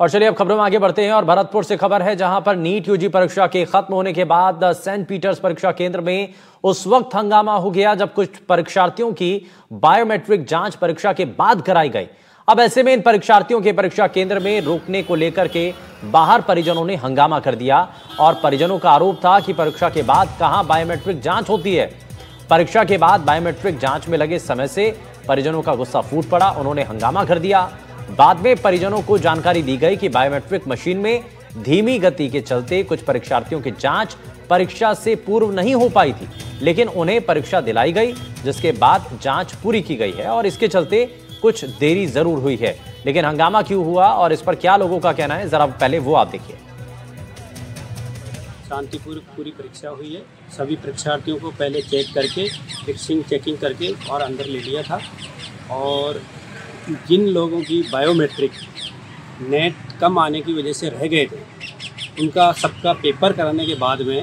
और चलिए अब खबरों में आगे बढ़ते हैं और भरतपुर से खबर है जहां पर नीट यूजी परीक्षा के खत्म होने के बाद सेंट पीटर्स परीक्षा केंद्र में उस वक्त हंगामा हो गया जब कुछ परीक्षार्थियों की बायोमेट्रिक जांच परीक्षा के बाद कराई गई। अब ऐसे में इन परीक्षार्थियों के परीक्षा केंद्र में रोकने को लेकर के बाहर परिजनों ने हंगामा कर दिया और परिजनों का आरोप था कि परीक्षा के बाद कहां बायोमेट्रिक जांच होती है। परीक्षा के बाद बायोमेट्रिक जांच में लगे समय से परिजनों का गुस्सा फूट पड़ा, उन्होंने हंगामा कर दिया। बाद में परिजनों को जानकारी दी गई कि बायोमेट्रिक मशीन में धीमी गति के चलते कुछ परीक्षार्थियों की जांच परीक्षा से पूर्व नहीं हो पाई थी, लेकिन उन्हें परीक्षा दिलाई गई जिसके बाद जांच पूरी की गई है और इसके चलते कुछ देरी जरूर हुई है। लेकिन हंगामा क्यों हुआ और इस पर क्या लोगों का कहना है, जरा पहले वो आप देखिए। शांतिपूर्वक पूरी परीक्षा हुई है। सभी परीक्षार्थियों को पहले चेक करके चेकिंग करके और अंदर ले लिया था। और जिन लोगों की बायोमेट्रिक नेट कम आने की वजह से रह गए थे, उनका सबका पेपर कराने के बाद में,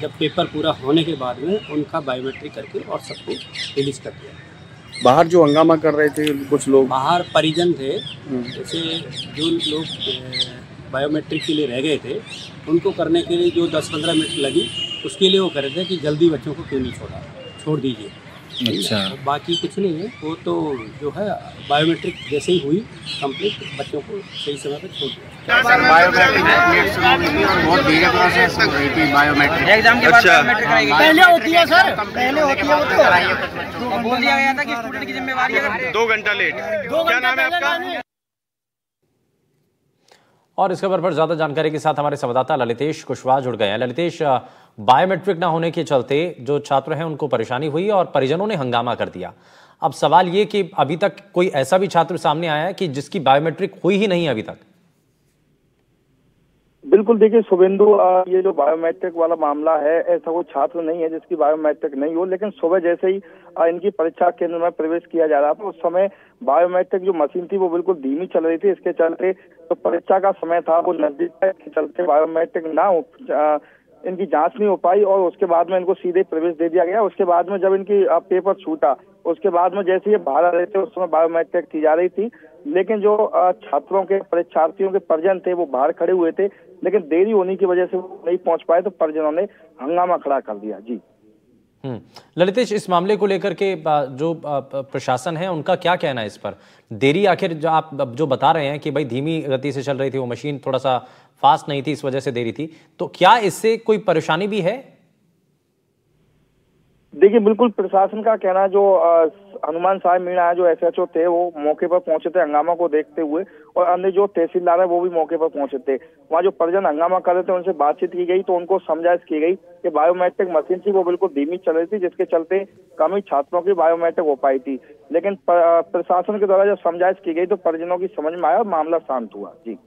जब पेपर पूरा होने के बाद में उनका बायोमेट्रिक करके और सबको रिलीज कर दिया। बाहर जो हंगामा कर रहे थे कुछ लोग, बाहर परिजन थे, जैसे जो लोग बायोमेट्रिक के लिए रह गए थे उनको करने के लिए जो 10-15 मिनट लगी, उसके लिए वो कह रहे थे कि जल्दी बच्चों को क्यों नहीं छोड़ दीजिए। अच्छा, बाकी कुछ नहीं है, वो तो जो है बायोमेट्रिक जैसे ही हुई कंप्लीट, बच्चों को सही समय पर छोड़ दिया। बायोमेट्रिक बहुत धीरे प्रोसेस हो रही थी। बायोमेट्रिक एग्जाम के बाद पहले होती है सर, पहले होती है, वो तो बोल दिया गया था कि स्टूडेंट की जिम्मेवारी है। 2 घंटा लेट। क्या नाम है आपका? और इस खबर पर ज्यादा जानकारी के साथ हमारे संवाददाता ललितेश कुशवाहा जुड़ गए हैं। ललितेश, बायोमेट्रिक ना होने के चलते जो छात्र हैं उनको परेशानी हुई और परिजनों ने हंगामा कर दिया। अब सवाल ये कि अभी तक कोई ऐसा भी छात्र सामने आया है कि जिसकी बायोमेट्रिक हुई ही नहीं अभी तक? बिल्कुल, देखिए शुभेंदु, ये जो बायोमेट्रिक वाला मामला है, ऐसा कोई छात्र नहीं है जिसकी बायोमेट्रिक नहीं हो, लेकिन सुबह जैसे ही इनकी परीक्षा केंद्र में प्रवेश किया जा रहा था उस समय बायोमेट्रिक जो मशीन थी वो बिल्कुल धीमी चल रही थी। इसके चलते तो परीक्षा का समय था वो नजदीक है, इसके चलते बायोमेट्रिक ना हो इनकी जांच नहीं हो पाई और उसके बाद में इनको सीधे प्रवेश दे दिया गया। उसके बाद में जब इनकी पेपर छूटा, उसके बाद में जैसे ये बाहर आ रहे थे उस समय बायोमेट्रिक की जा रही थी, लेकिन जो छात्रों के परीक्षार्थियों के परिजन थे वो बाहर खड़े हुए थे, लेकिन देरी होने की वजह से वो नहीं पहुंच पाए तो परिजनों ने हंगामा खड़ा कर दिया। जी ललितेश, इस मामले को लेकर के जो प्रशासन है उनका क्या कहना है इस पर? देरी आखिर जो आप जो बता रहे हैं कि भाई धीमी गति से चल रही थी वो मशीन, थोड़ा सा फास्ट नहीं थी, इस वजह से देरी थी, तो क्या इससे कोई परेशानी भी है? देखिए, बिल्कुल प्रशासन का कहना, जो हनुमान साहब मीणा है जो एसएचओ थे वो मौके पर पहुंचे थे हंगामा को देखते हुए, और अन्य जो तहसीलदार है वो भी मौके पर पहुंचे थे। वहाँ जो परिजन हंगामा कर रहे थे उनसे बातचीत की गई तो उनको समझाइश की गई कि बायोमेट्रिक मशीन थी वो बिल्कुल धीमी चल रही थी, जिसके चलते कम ही छात्रों की बायोमेट्रिक हो पाई थी। लेकिन प्रशासन के द्वारा जब समझाइश की गई तो परिजनों की समझ में आया और मामला शांत हुआ। जी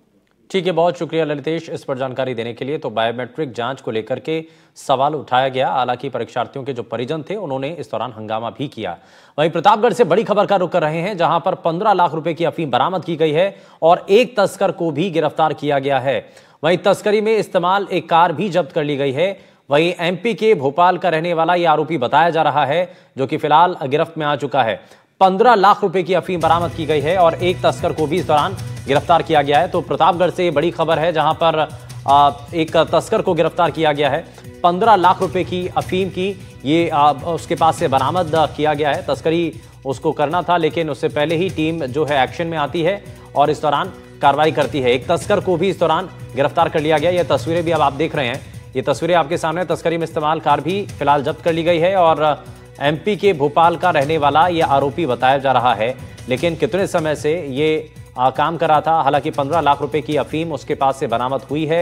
ठीक है, बहुत शुक्रिया ललितेश इस पर जानकारी देने के लिए। तो बायोमेट्रिक जांच को लेकर के सवाल उठाया गया, हालांकि परीक्षार्थियों के जो परिजन थे उन्होंने इस दौरान हंगामा भी किया। वहीं प्रतापगढ़ से बड़ी खबर का रुख कर रहे हैं जहां पर 15 लाख रुपए की अफीम बरामद की गई है और एक तस्कर को भी गिरफ्तार किया गया है। वहीं तस्करी में इस्तेमाल एक कार भी जब्त कर ली गई है। वहीं एमपी के भोपाल का रहने वाला यह आरोपी बताया जा रहा है जो कि फिलहाल गिरफ्त में आ चुका है। 15 लाख रुपए की अफीम बरामद की गई है और एक तस्कर को भी इस दौरान गिरफ्तार किया गया है। तो प्रतापगढ़ से बड़ी खबर है जहां पर एक तस्कर को गिरफ्तार किया गया है। 15 लाख रुपए की अफीम की ये उसके पास से बरामद किया गया है। तस्करी उसको करना था, लेकिन उससे पहले ही टीम जो है एक्शन में आती है और इस दौरान कार्रवाई करती है। एक तस्कर को भी इस दौरान गिरफ्तार कर लिया गया। ये तस्वीरें भी अब आप देख रहे हैं, ये तस्वीरें आपके सामने। तस्करी में इस्तेमाल कार भी फिलहाल जब्त कर ली गई है और एमपी के भोपाल का रहने वाला ये आरोपी बताया जा रहा है, लेकिन कितने समय से ये काम कर रहा था। हालांकि 15 लाख रुपए की अफीम उसके पास से बरामद हुई है।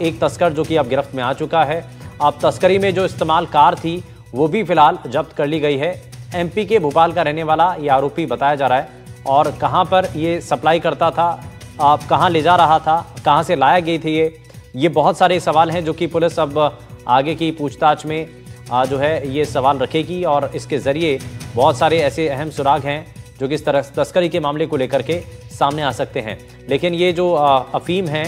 एक तस्कर जो कि अब गिरफ्त में आ चुका है। अब तस्करी में जो इस्तेमाल कार थी वो भी फिलहाल जब्त कर ली गई है। एमपी के भोपाल का रहने वाला ये आरोपी बताया जा रहा है और कहां पर ये सप्लाई करता था, कहां ले जा रहा था, कहां से लाया गई थी, ये बहुत सारे सवाल हैं जो कि पुलिस अब आगे की पूछताछ में जो है ये सवाल रखेगी और इसके जरिए बहुत सारे ऐसे अहम सुराग हैं जो कि इस तरह तस्करी के मामले को लेकर के सामने आ सकते हैं। लेकिन ये जो अफीम है,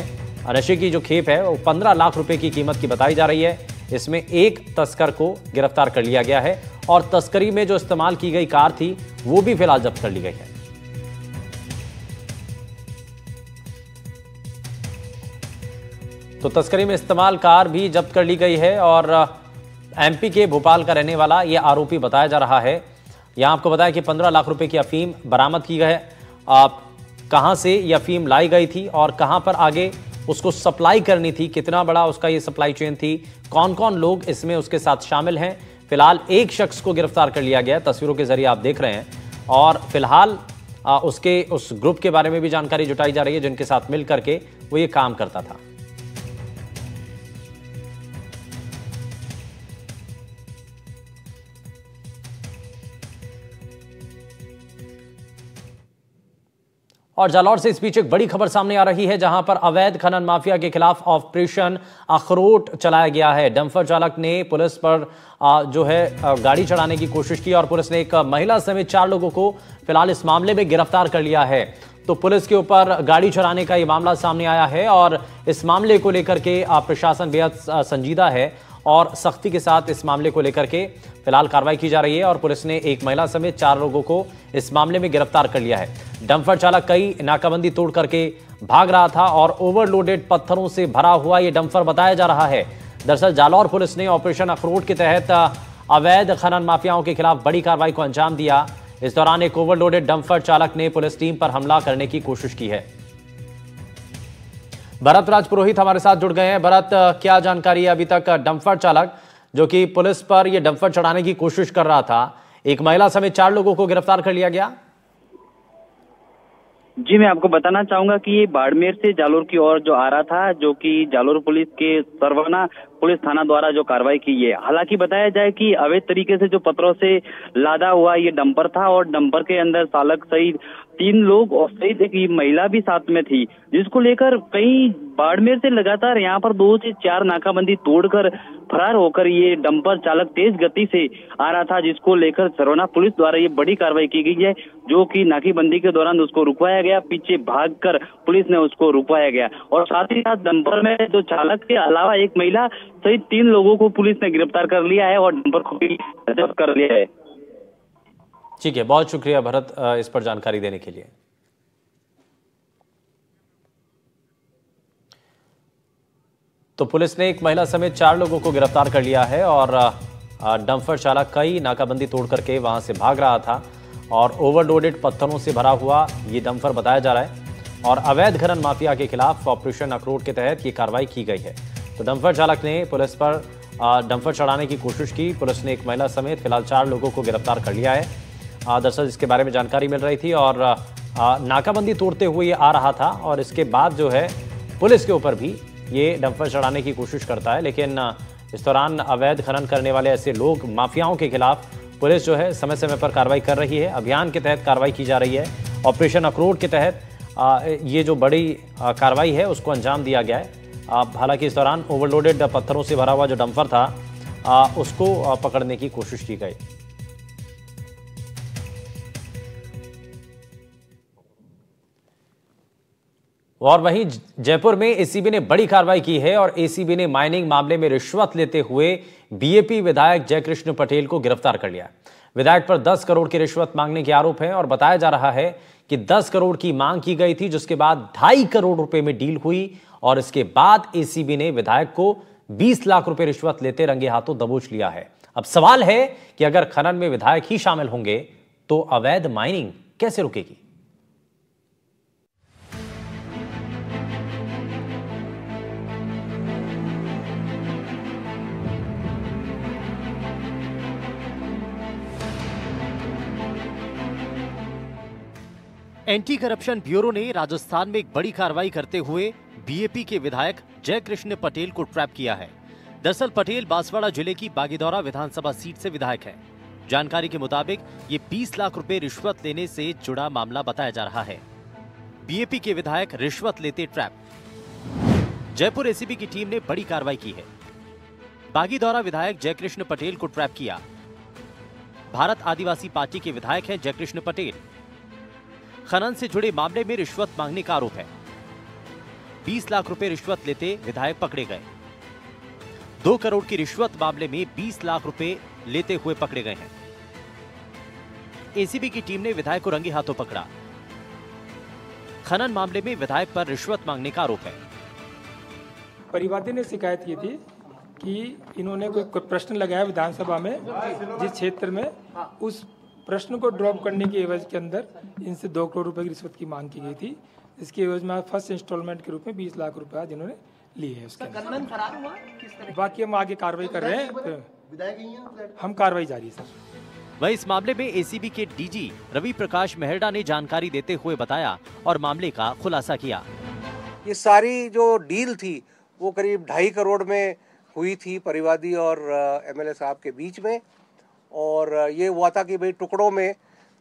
नशे की जो खेप है, वो 15 लाख रुपए की कीमत की बताई जा रही है। इसमें एक तस्कर को गिरफ्तार कर लिया गया है और तस्करी में जो इस्तेमाल की गई कार थी वो भी फिलहाल जब्त कर ली गई है। तो तस्करी में इस्तेमाल कार भी जब्त कर ली गई है और एमपी के भोपाल का रहने वाला यह आरोपी बताया जा रहा है। यहां आपको बताया कि 15 लाख रुपए की अफीम बरामद की गई है। कहां से यह अफीम लाई गई थी और कहां पर आगे उसको सप्लाई करनी थी, कितना बड़ा उसका ये सप्लाई चेन थी, कौन कौन लोग इसमें उसके साथ शामिल हैं। फिलहाल एक शख्स को गिरफ्तार कर लिया गया, तस्वीरों के जरिए आप देख रहे हैं। और फिलहाल उसके उस ग्रुप के बारे में भी जानकारी जुटाई जा रही है जिनके साथ मिल करके वो ये काम करता था। और जालौर से इस बीच एक बड़ी खबर सामने आ रही है जहां पर अवैध खनन माफिया के खिलाफ ऑपरेशन अखरोट चलाया गया है। डंपर चालक ने पुलिस पर जो है गाड़ी चढ़ाने की कोशिश की और पुलिस ने एक महिला समेत 4 लोगों को फिलहाल इस मामले में गिरफ्तार कर लिया है। तो पुलिस के ऊपर गाड़ी चढ़ाने का ये मामला सामने आया है और इस मामले को लेकर के प्रशासन बेहद संजीदा है और सख्ती के साथ इस मामले को लेकर के फिलहाल कार्रवाई की जा रही है और पुलिस ने एक महिला समेत 4 लोगों को इस मामले में गिरफ्तार कर लिया है। डंपर चालक कई नाकाबंदी तोड़ करके भाग रहा था और ओवरलोडेड पत्थरों से भरा हुआ यह डंपर बताया जा रहा है। दरअसल जालौर पुलिस ने ऑपरेशन अखरोट के तहत अवैध खनन माफियाओं के खिलाफ बड़ी कार्रवाई को अंजाम दिया। इस दौरान एक ओवरलोडेड डंपर चालक ने पुलिस टीम पर हमला करने की कोशिश की है। भरत राज पुरोहित हमारे साथ जुड़ गए हैं। भरत, क्या जानकारी है अभी तक? डंपर चालक जो कि पुलिस पर यह डंपर चढ़ाने की कोशिश कर रहा था, एक महिला समेत 4 लोगों को गिरफ्तार कर लिया गया। जी, मैं आपको बताना चाहूंगा कि ये बाड़मेर से जालोर की ओर जो आ रहा था, जो कि जालोर पुलिस के सरवना पुलिस थाना द्वारा जो कार्रवाई की है। हालांकि बताया जाए कि अवैध तरीके से जो पत्थरों से लादा हुआ ये डंपर था और डंपर के अंदर चालक सहित 3 लोग और सहित एक महिला भी साथ में थी, जिसको लेकर कई बाड़मेर से लगातार यहाँ पर 2 से 4 नाकाबंदी तोड़कर फरार होकर ये डंपर चालक तेज गति से आ रहा था, जिसको लेकर सरवना पुलिस द्वारा ये बड़ी कार्रवाई की गई है, जो कि नाकेबंदी के दौरान उसको रुकवाया गया। पीछे भागकर पुलिस ने उसको रुकवाया गया और साथ ही साथ डंपर में जो चालक के अलावा एक महिला सहित 3 लोगों को पुलिस ने गिरफ्तार कर लिया है और डंपर को भी जब्त कर लिया है। ठीक है, बहुत शुक्रिया भरत इस पर जानकारी देने के लिए। तो पुलिस ने एक महिला समेत 4 लोगों को गिरफ्तार कर लिया है और डंपर चालक कई नाकाबंदी तोड़ करके वहां से भाग रहा था और ओवरलोडेड पत्थरों से भरा हुआ ये डंपर बताया जा रहा है और अवैध खनन माफिया के खिलाफ ऑपरेशन अखरोट के तहत ये कार्रवाई की गई है। तो डंपर चालक ने पुलिस पर डंपर चढ़ाने की कोशिश की। पुलिस ने एक महिला समेत फिलहाल 4 लोगों को गिरफ्तार कर लिया है। दरअसल इसके बारे में जानकारी मिल रही थी और नाकाबंदी तोड़ते हुए ये आ रहा था और इसके बाद जो है पुलिस के ऊपर भी ये डंपर चढ़ाने की कोशिश करता है। लेकिन इस दौरान अवैध खनन करने वाले ऐसे लोग, माफियाओं के खिलाफ पुलिस जो है समय समय पर कार्रवाई कर रही है। अभियान के तहत कार्रवाई की जा रही है। ऑपरेशन अखरोट के तहत ये जो बड़ी कार्रवाई है उसको अंजाम दिया गया है। हालांकि इस दौरान ओवरलोडेड पत्थरों से भरा हुआ जो डंपर था उसको पकड़ने की कोशिश की गई। और वहीं जयपुर में एसीबी ने बड़ी कार्रवाई की है और एसीबी ने माइनिंग मामले में रिश्वत लेते हुए बीएपी विधायक जयकृष्ण पटेल को गिरफ्तार कर लिया। विधायक पर 10 करोड़ की रिश्वत मांगने के आरोप है और बताया जा रहा है कि 10 करोड़ की मांग की गई थी, जिसके बाद 2.5 करोड़ रुपए में डील हुई और इसके बाद एसीबी ने विधायक को 20 लाख रुपए रिश्वत लेते रंगे हाथों दबोच लिया है। अब सवाल है कि अगर खनन में विधायक ही शामिल होंगे तो अवैध माइनिंग कैसे रुकेगी? एंटी करप्शन ब्यूरो ने राजस्थान में एक बड़ी कार्रवाई करते हुए बीएपी के विधायक जयकृष्ण पटेल को ट्रैप किया है। दरअसल पटेल बांसवाड़ा जिले की बागीदौरा विधानसभा सीट से विधायक है। जानकारी के मुताबिक ये 20 लाख रुपए रिश्वत लेने से जुड़ा मामला बताया जा रहा है। बीएपी के विधायक रिश्वत लेते ट्रैप। जयपुर एसीबी की टीम ने बड़ी कार्रवाई की है। बागीदौरा विधायक जयकृष्ण पटेल को ट्रैप किया। भारत आदिवासी पार्टी के विधायक हैं जयकृष्ण पटेल। खनन से जुड़े मामले में रिश्वत मांगने का आरोप है। 20 लाख रुपए रिश्वत लेते विधायक पकड़े गए। 2 करोड़ की रिश्वत मामले में 20 लाख रुपए लेते हुए पकड़े गए हैं। एसीबी की टीम ने विधायक को रंगे हाथों पकड़ा। खनन मामले में विधायक पर रिश्वत मांगने का आरोप है। परिवादी ने शिकायत की थी कि इन्होंने कोई प्रश्न लगाया विधानसभा में जिस क्षेत्र में, उस प्रश्न को ड्रॉप करने की एवज के अंदर इनसे 2 करोड़ रुपए की रिश्वत की मांग की गई थी, जिसकी एवज में फर्स्ट इंस्टॉलमेंट के रूप में 20 लाख रुपए जिन्होंने लिए है। उसके बाकी हम आगे कार्रवाई कर रहे हैं, हम कार्रवाई जारी है सर। वहीं इस मामले में एसीबी के डीजी रवि प्रकाश मेहरडा ने जानकारी देते हुए बताया और मामले का खुलासा किया। ये सारी जो डील थी वो करीब 2.5 करोड़ में हुई थी परिवादी और एमएलए साहब के बीच में, और ये हुआ था कि भाई टुकड़ों में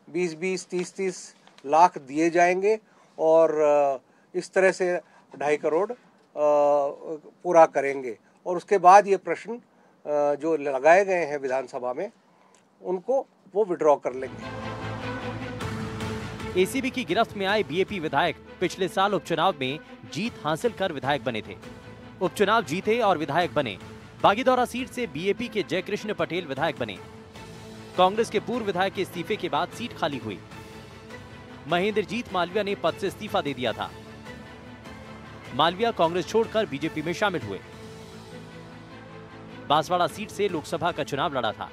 20-20, 30-30 लाख दिए जाएंगे और इस तरह से 2.5 करोड़ पूरा करेंगे, और उसके बाद ये प्रश्न जो लगाए गए हैं विधानसभा में उनको वो विड्रॉ कर लेंगे। एसीबी की गिरफ्त में आए बीएपी विधायक पिछले साल उपचुनाव में जीत हासिल कर विधायक बने थे। उपचुनाव जीते और विधायक बने। बागीदौरा सीट से बीएपी के जयकृष्ण पटेल विधायक बने। कांग्रेस के पूर्व विधायक के इस्तीफे के बाद सीट खाली हुई। महेंद्रजीत मालविया ने पद से इस्तीफा दे दिया था। मालविया कांग्रेस छोड़कर बीजेपी में शामिल हुए। बांसवाड़ा सीट से लोकसभा का चुनाव लड़ा था।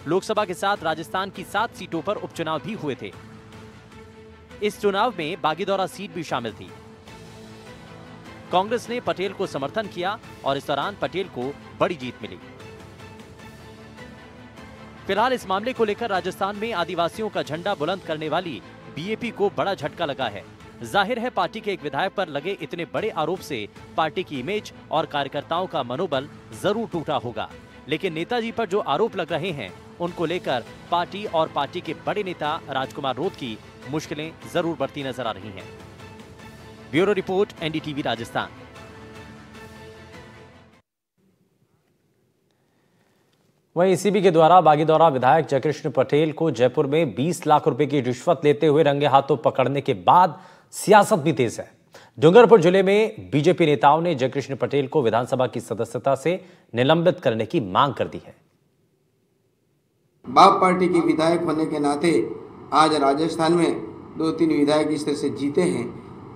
लोकसभा के साथ राजस्थान की 7 सीटों पर उपचुनाव भी हुए थे। इस चुनाव में बागीदौरा सीट भी शामिल थी। कांग्रेस ने पटेल को समर्थन किया और इस दौरान पटेल को बड़ी जीत मिली। फिलहाल इस मामले को लेकर राजस्थान में आदिवासियों का झंडा बुलंद करने वाली बीएपी को बड़ा झटका लगा है। जाहिर है पार्टी के एक विधायक पर लगे इतने बड़े आरोप से पार्टी की इमेज और कार्यकर्ताओं का मनोबल जरूर टूटा होगा, लेकिन नेताजी पर जो आरोप लग रहे हैं उनको लेकर पार्टी और पार्टी के बड़े नेता राजकुमार रोध की मुश्किलें जरूर बढ़ती नजर आ रही हैं। Bureau report, NDTV Rajasthan. वहीं एसीबी के द्वारा बागीदौरा विधायक जयकृष्ण पटेल को जयपुर में 20 लाख रुपए की रिश्वत लेते हुए रंगे हाथों पकड़ने के बाद सियासत भी तेज है। डूंगरपुर जिले में बीजेपी नेताओं ने जयकृष्ण पटेल को विधानसभा की सदस्यता से निलंबित करने की मांग कर दी है। बाप पार्टी के विधायक होने के नाते आज राजस्थान में 2-3 विधायक इस तरह से जीते हैं।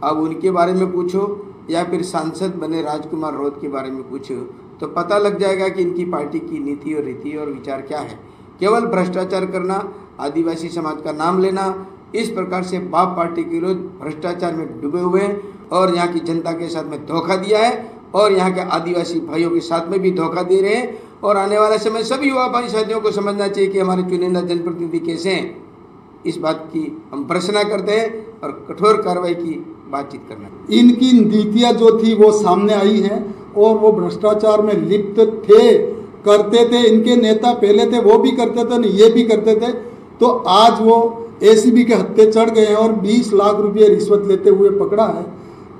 अब उनके बारे में पूछो या फिर सांसद बने राजकुमार रोध के बारे में पूछो तो पता लग जाएगा कि इनकी पार्टी की नीति और रीति और विचार क्या है। केवल भ्रष्टाचार करना, आदिवासी समाज का नाम लेना, इस प्रकार से बाप पार्टी के लोग भ्रष्टाचार में डूबे हुए हैं और यहाँ की जनता के साथ में धोखा दिया है और यहाँ के आदिवासी भाइयों के साथ में भी धोखा दे रहे हैं। और आने वाले समय सभी युवा भाई साथियों को समझना चाहिए कि हमारे चुनिंदा जनप्रतिनिधि कैसे हैं। इस बात की हम प्रश्न करते हैं और कठोर कार्रवाई की बातचीत करना। इनकी नीतियाँ जो थी वो सामने आई हैं और वो भ्रष्टाचार में लिप्त थे, करते थे। इनके नेता पहले थे वो भी करते थे, ये भी करते थे। तो आज वो एसीबी के हत्थे चढ़ गए हैं और 20 लाख रुपये रिश्वत लेते हुए पकड़ा है।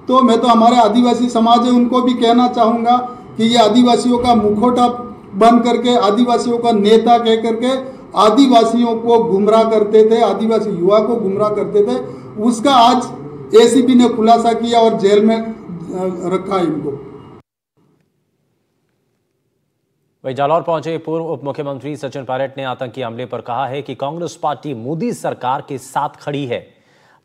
तो मैं तो हमारे आदिवासी समाज है उनको भी कहना चाहूँगा कि ये आदिवासियों का मुखौटा बन करके, आदिवासियों का नेता कह करके आदिवासियों को गुमराह करते थे, आदिवासी युवा को गुमराह करते थे, उसका आज एसीबी ने खुलासा किया और जेल में रखा इनको। वहीं जालौर पहुंचे पूर्व उप मुख्यमंत्री सचिन पायलट ने आतंकी हमले पर कहा है कि कांग्रेस पार्टी मोदी सरकार के साथ खड़ी है।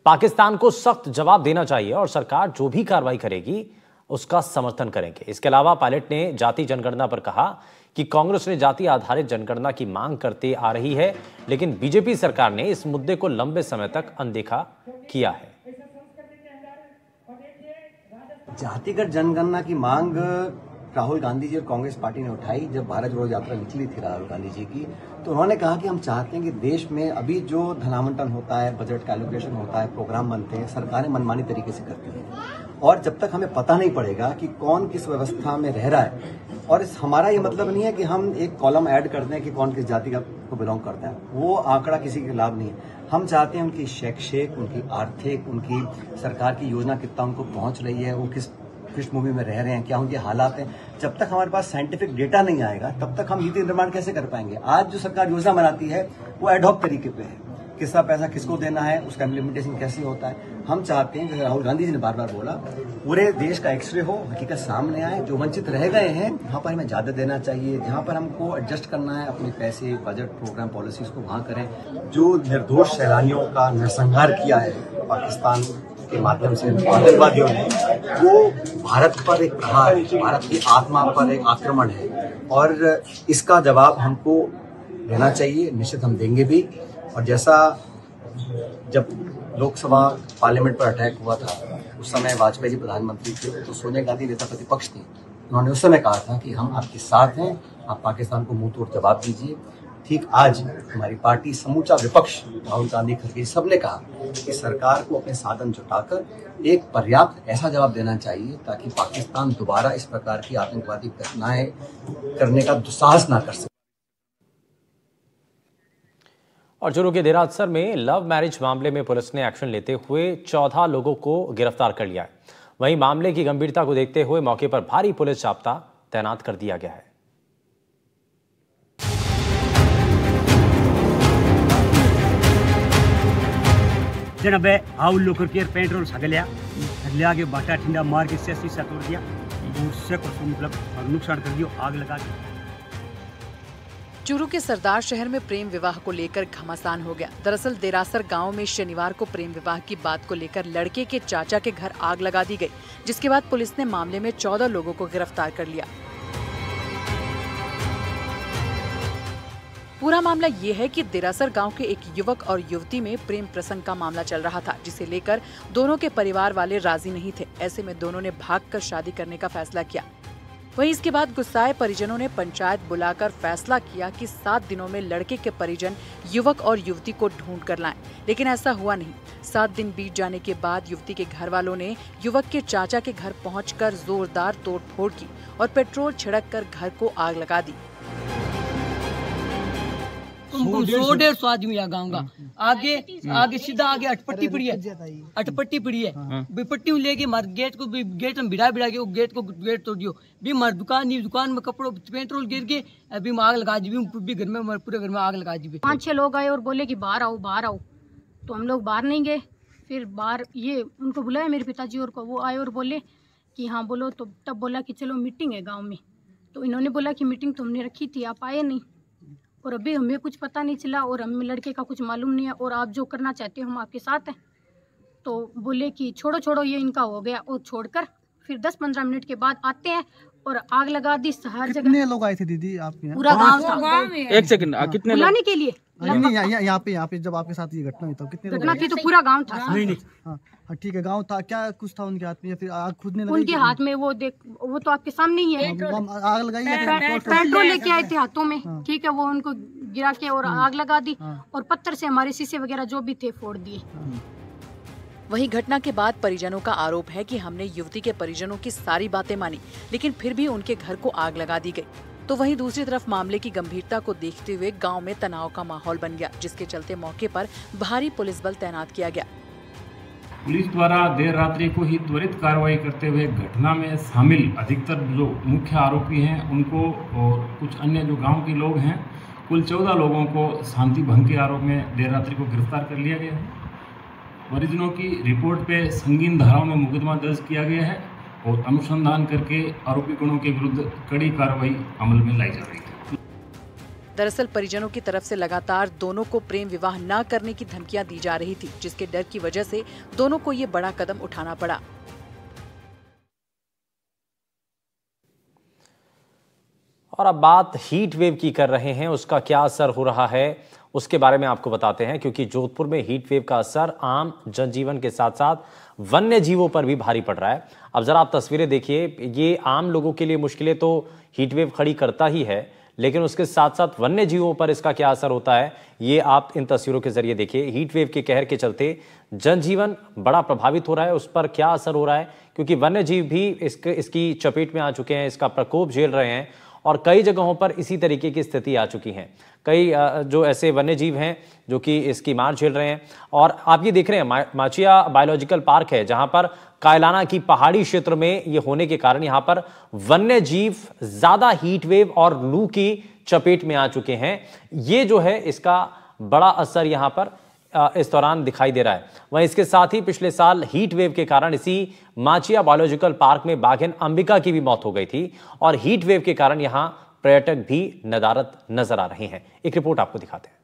पाकिस्तान को सख्त जवाब देना चाहिए और सरकार जो भी कार्रवाई करेगी उसका समर्थन करेंगे। इसके अलावा पायलट ने जाति जनगणना पर कहा कि कांग्रेस ने जाति आधारित जनगणना की मांग करते आ रही है, लेकिन बीजेपी सरकार ने इस मुद्दे को लंबे समय तक अनदेखा किया है। जातिगत जनगणना की मांग राहुल गांधी जी और कांग्रेस पार्टी ने उठाई। जब भारत जोड़ो यात्रा निकली थी राहुल गांधी जी की, तो उन्होंने कहा कि हम चाहते हैं कि देश में अभी जो धनावंटन होता है, बजट का एलोकेशन होता है, प्रोग्राम बनते हैं, सरकारें मनमानी तरीके से करती हैं और जब तक हमें पता नहीं पड़ेगा कि कौन किस व्यवस्था में रह रहा है, और हमारा ये मतलब नहीं है कि हम एक कॉलम ऐड कर दें कि कौन किस जाति का को बिलोंग करता है, वो आंकड़ा किसी के लाभ नहीं है। हम चाहते हैं उनकी शैक्षिक, उनकी आर्थिक, उनकी सरकार की योजना कितना उनको पहुंच रही है, वो किस पृष्ठभूमि में रह रहे हैं, क्या उनके हालात हैं। जब तक हमारे पास साइंटिफिक डेटा नहीं आएगा तब तक हम नीति निर्माण कैसे कर पाएंगे। आज जो सरकार योजना बनाती है वो एडहॉक तरीके पे है, किसका पैसा किसको देना है, उसका इम्प्लीमेंटेशन कैसे होता है। हम चाहते हैं, जैसे राहुल गांधी जी ने बार बार बोला, पूरे देश का एक्सरे हो, हकीकत सामने आए, जो वंचित रह गए हैं वहां पर हमें ज्यादा देना चाहिए, जहां पर हमको एडजस्ट करना है अपने पैसे, बजट, प्रोग्राम, पॉलिसीज को वहां करें। जो निर्दोष सैलानियों का नरसंहार किया है पाकिस्तान के माध्यम से आतंकवादियों ने, वो भारत पर एक प्रहार है, भारत की आत्मा पर एक आक्रमण है और इसका जवाब हमको देना चाहिए, निश्चित हम देंगे भी। और जैसा जब लोकसभा पार्लियामेंट पर अटैक हुआ था उस समय वाजपेयी जी प्रधानमंत्री थे तो सोनिया गांधी नेता प्रतिपक्ष थी, उन्होंने उस समय कहा था कि हम आपके साथ हैं, आप पाकिस्तान को मुंह तोड़ जवाब दीजिए। ठीक आज हमारी पार्टी समूचा विपक्ष राहुल गांधी खड़गे सबने कहा कि सरकार को अपने साधन जुटाकर एक पर्याप्त ऐसा जवाब देना चाहिए ताकि पाकिस्तान दोबारा इस प्रकार की आतंकवादी घटनाएं करने का दुस्साहस ना कर सके। और चूरू के देरासर में लव मैरिज मामले में पुलिस ने एक्शन लेते हुए 14 लोगों को गिरफ्तार कर लिया है। वहीं मामले की गंभीरता को देखते हुए मौके पर भारी पुलिस जाब्ता तैनात कर दिया गया है। जनबे आउल लोकर के पेट्रोल सगलिया ले आगे बाटा ठंडा मार के शीशा तोड़ दिया, उससे कुछ मतलब नुकसान कर दिया, आग लगा दी। चूरू के सरदार शहर में प्रेम विवाह को लेकर घमासान हो गया। दरअसल देरासर गांव में शनिवार को प्रेम विवाह की बात को लेकर लड़के के चाचा के घर आग लगा दी गई, जिसके बाद पुलिस ने मामले में 14 लोगों को गिरफ्तार कर लिया। पूरा मामला ये है कि देरासर गांव के एक युवक और युवती में प्रेम प्रसंग का मामला चल रहा था, जिसे लेकर दोनों के परिवार वाले राजी नहीं थे। ऐसे में दोनों ने भागकर शादी करने का फैसला किया। वहीं इसके बाद गुस्साए परिजनों ने पंचायत बुलाकर फैसला किया कि 7 दिनों में लड़के के परिजन युवक और युवती को ढूंढ कर लाएं, लेकिन ऐसा हुआ नहीं। 7 दिन बीत जाने के बाद युवती के घर वालों ने युवक के चाचा के घर पहुंचकर जोरदार तोड़फोड़ की और पेट्रोल छिड़क कर घर को आग लगा दी। 100-150 आदमी आ गाँव का आगे सीधा आगे अटपट्टी पड़ी है पट्टी में लेके मार गेट को भी गेट में भिड़ा के वो गेट तोड़ दियो भी मार दुकान में कपड़ों पेट्रोल गिर के अभी आग लगा दी भी घर में पूरे घर में आग लगा दी। 5-6 लोग आए और बोले कि बाहर आओ, तो हम लोग बाहर नहीं गए। फिर बाहर ये उनको बुलाया मेरे पिताजी और को, वो आए और बोले कि हाँ बोलो, तो तब बोला कि चलो मीटिंग है गाँव में। तो इन्होंने बोला कि मीटिंग तो हमने रखी थी, आप आए नहीं और अभी हमें कुछ पता नहीं चला और हमें लड़के का कुछ मालूम नहीं है और आप जो करना चाहते हो हम आपके साथ हैं। तो बोले कि छोड़ो ये इनका हो गया और छोड़कर फिर 10-15 मिनट के बाद आते हैं और आग लगा दी। हर जगह कितने लोग आए थे दीदी आपके यहाँ? पूरा गांव था। एक सेकंड, कितने बुलाने के लिए यहाँ पे जब आपके साथ ये घटना हुई तो कितने घटना थी? तो पूरा गांव था। हाँ ठीक है, गांव था। क्या कुछ था उनके हाथ में या फिर आग खुद ने लगाई? उनके हाथ में वो तो आपके सामने ही है, आग लगाई पेट्रोल लेके आए थे हाथों में, ठीक है, वो उनको गिरा के और आग लगा दी और पत्थर से हमारे शीशे वगैरह जो भी थे फोड़ दिए। वहीं घटना के बाद परिजनों का आरोप है कि हमने युवती के परिजनों की सारी बातें मानी, लेकिन फिर भी उनके घर को आग लगा दी गई। तो वहीं दूसरी तरफ मामले की गंभीरता को देखते हुए गांव में तनाव का माहौल बन गया, जिसके चलते मौके पर भारी पुलिस बल तैनात किया गया। पुलिस द्वारा देर रात्रि को ही त्वरित कार्रवाई करते हुए घटना में शामिल अधिकतर जो मुख्य आरोपी हैं उनको और कुछ अन्य जो गाँव के लोग हैं, कुल 14 लोगों को शांति भंग के आरोप में देर रात्रि को गिरफ्तार कर लिया गया है। परिजनों की रिपोर्ट पे संगीन धाराओं में मुकदमा दर्ज किया गया है और अनुसंधान करके आरोपी गणों के विरुद्ध कड़ी कार्रवाई अमल में लाई जा रही है। दरअसल परिजनों की तरफ से लगातार दोनों को प्रेम विवाह न करने की धमकियां दी जा रही थी, जिसके डर की वजह से दोनों को ये बड़ा कदम उठाना पड़ा। और अब बात हीट वेव की कर रहे हैं, उसका क्या असर हो रहा है उसके बारे में आपको बताते हैं, क्योंकि जोधपुर में हीट वेव का असर आम जनजीवन के साथ साथ वन्य जीवों पर भी भारी पड़ रहा है। अब जरा आप तस्वीरें देखिए, ये आम लोगों के लिए मुश्किलें तो हीट वेव खड़ी करता ही है, लेकिन उसके साथ साथ वन्य जीवों पर इसका क्या असर होता है ये आप इन तस्वीरों के जरिए देखिए। हीट वेव के कहर के चलते जनजीवन बड़ा प्रभावित हो रहा है, उस पर क्या असर हो रहा है, क्योंकि वन्य जीव भी इसकी चपेट में आ चुके हैं, इसका प्रकोप झेल रहे हैं और कई जगहों पर इसी तरीके की स्थिति आ चुकी है। कई जो ऐसे वन्य जीव हैं जो कि इसकी मार झेल रहे हैं। और आप ये देख रहे हैं माचिया बायोलॉजिकल पार्क है, जहां पर कायलाना की पहाड़ी क्षेत्र में ये होने के कारण यहां पर वन्य जीव ज्यादा हीट वेव और लू की चपेट में आ चुके हैं। ये जो है इसका बड़ा असर यहां पर इस दौरान दिखाई दे रहा है। वहीं इसके साथ ही पिछले साल हीट वेव के कारण इसी माचिया बायोलॉजिकल पार्क में बाघिन अंबिका की भी मौत हो गई थी और हीट वेव के कारण यहां पर्यटक भी नदारद नजर आ रहे हैं। एक रिपोर्ट आपको दिखाते हैं।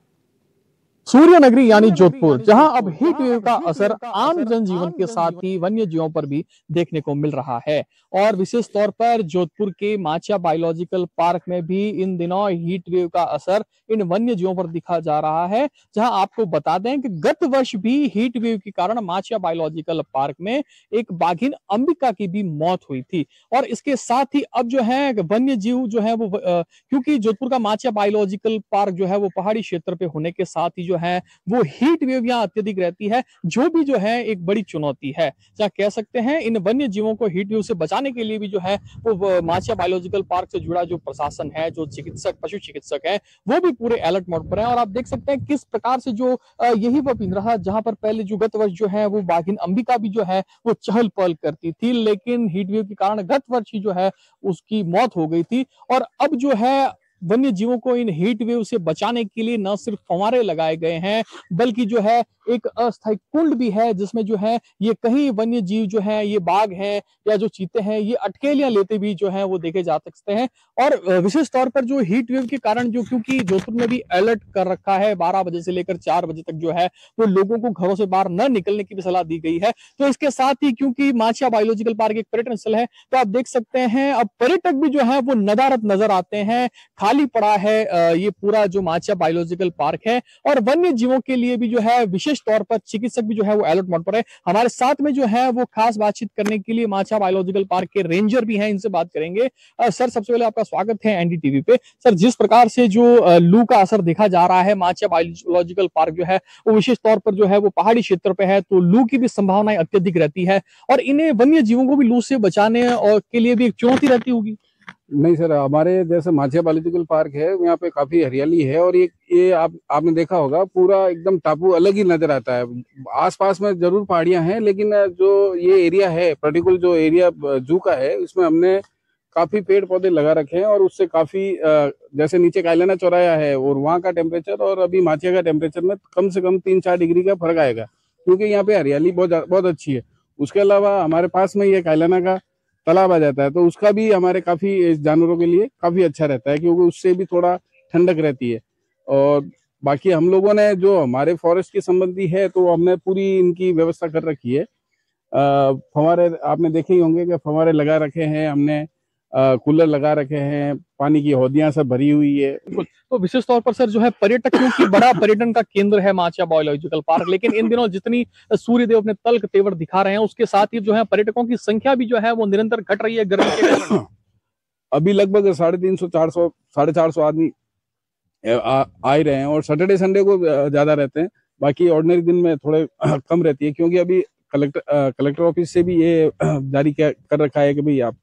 सूर्य नगरी यानी जोधपुर, जहां अब हीट वेव का असर आम जनजीवन के साथ ही वन्य जीवों पर भी देखने को मिल रहा है। और विशेष तौर पर जोधपुर के माचिया बायोलॉजिकल पार्क में भी इन दिनों हीट वेव का असर इन वन्य जीवों पर दिखा जा रहा है। जहां आपको बता दें कि गत वर्ष भी हीट वेव के कारण माचिया बायोलॉजिकल पार्क में एक बाघिन अंबिका की भी मौत हुई थी। और इसके साथ ही अब जो है वन्य जीव जो है वो क्योंकि जोधपुर का माचिया बायोलॉजिकल पार्क जो है वो पहाड़ी क्षेत्र पे होने के साथ ही जो है वो हीट वेव यहाँ अत्यधिक रहती है, जो भी जो है एक बड़ी चुनौती है। क्या कह सकते हैं, इन वन्य जीवों को हीट वेव से बचाने के लिए भी जो है वो माचिया बायोलॉजिकल पार्क से जुड़ा जो प्रशासन है, जो चिकित्सक पशु चिकित्सक है, वो भी पूरे अलर्ट मोड पर है। और आप देख सकते हैं किस प्रकार से जो यही वो पिंजरा जहां पर पहले जो गत वर्ष जो है वो बाघिन अंबिका भी जो है वो चहल पहल करती थी, लेकिन हीट वेव के कारण गत वर्ष ही जो है उसकी मौत हो गई थी। और अब जो है वन्य जीवों को इन हीट वेव से बचाने के लिए न सिर्फ फव्वारे लगाए गए हैं, बल्कि जो है एक अस्थायी कुंड भी है, जिसमें जो है ये कहीं वन्य जीव जो है, ये बाघ है या जो चीते हैं, ये अटकेलियां लेते भी जो है वो देखे जा सकते हैं। और विशेष तौर पर जो हीट वेव के कारण जो, क्योंकि जोधपुर में भी अलर्ट कर रखा है, 12 बजे से लेकर 4 बजे तक जो है वो लोगों को घरों से बाहर न निकलने की भी सलाह दी गई है। तो इसके साथ ही क्योंकि माचिया बायोलॉजिकल पार्क एक पर्यटन स्थल है, तो आप देख सकते हैं अब पर्यटक भी जो है वो नदारत नजर आते हैं। खाली पड़ा है ये पूरा जो माचिया बायोलॉजिकल पार्क है। और वन्य जीवों के लिए भी जो है विशेष तौर पर चिकित्सक भी जो है वो अलर्ट मोड पर है। हमारे साथ में जो है वो खास बातचीत करने के लिए माचिया बायोलॉजिकल पार्क के रेंजर भी हैं, इनसे बात करेंगे। सर, सबसे पहले आपका स्वागत है एनडीटीवी पे। सर, जिस प्रकार से जो लू का असर देखा जा रहा है, माचिया बायोलॉजिकल पार्क जो है वो विशेष तौर पर जो है वो पहाड़ी क्षेत्र पे है, तो लू की भी संभावनाएं अत्यधिक रहती है और इन्हें वन्य जीवों को भी लू से बचाने और के लिए भी एक चुनौती रहती होगी। नहीं सर, हमारे जैसे माचिया बायोलॉजिकल पार्क है, यहाँ पे काफी हरियाली है और ये आपने देखा होगा पूरा एकदम टापू अलग ही नजर आता है। आसपास में जरूर पहाड़ियां हैं, लेकिन जो ये एरिया है, पर्टिकुलर जो एरिया जू का है, इसमें हमने काफी पेड़ पौधे लगा रखे हैं और उससे काफी जैसे नीचे कायलाना चौराया है और वहाँ का टेम्परेचर और अभी माचिया का टेम्परेचर में कम से कम 3-4 डिग्री का फर्क आएगा, क्योंकि यहाँ पे हरियाली बहुत अच्छी है। उसके अलावा हमारे पास में ये कायलाना का तालाब आ जाता है, तो उसका भी हमारे काफी जानवरों के लिए काफी अच्छा रहता है, क्योंकि उससे भी थोड़ा ठंडक रहती है। और बाकी हम लोगों ने जो हमारे फॉरेस्ट के संबंधी है, तो हमने पूरी इनकी व्यवस्था कर रखी है। फव्वारे आपने देखे ही होंगे कि फव्वारे लगा रखे हैं हमने, कूलर लगा रखे हैं, पानी की हौदियां सब भरी हुई है। तो विशेष तौर पर सर जो है पर्यटक, क्योंकि बड़ा पर्यटन का केंद्र है माचिया बायोलॉजिकल पार्क, लेकिन इन दिनों जितनी सूर्यदेव अपने तल्ख तेवर दिखा रहे हैं, उसके साथ ही जो है पर्यटकों की संख्या भी जो है वो निरंतर घट रही है गर्मी के कारण। अभी लगभग 350, 450 आदमी आ रहे हैं और सैटरडे संडे को ज्यादा रहते हैं, बाकी ऑर्डिनरी दिन में थोड़े कम रहती है, क्योंकि अभी कलेक्टर ऑफिस से भी ये जारी कर रखा है कि भाई आप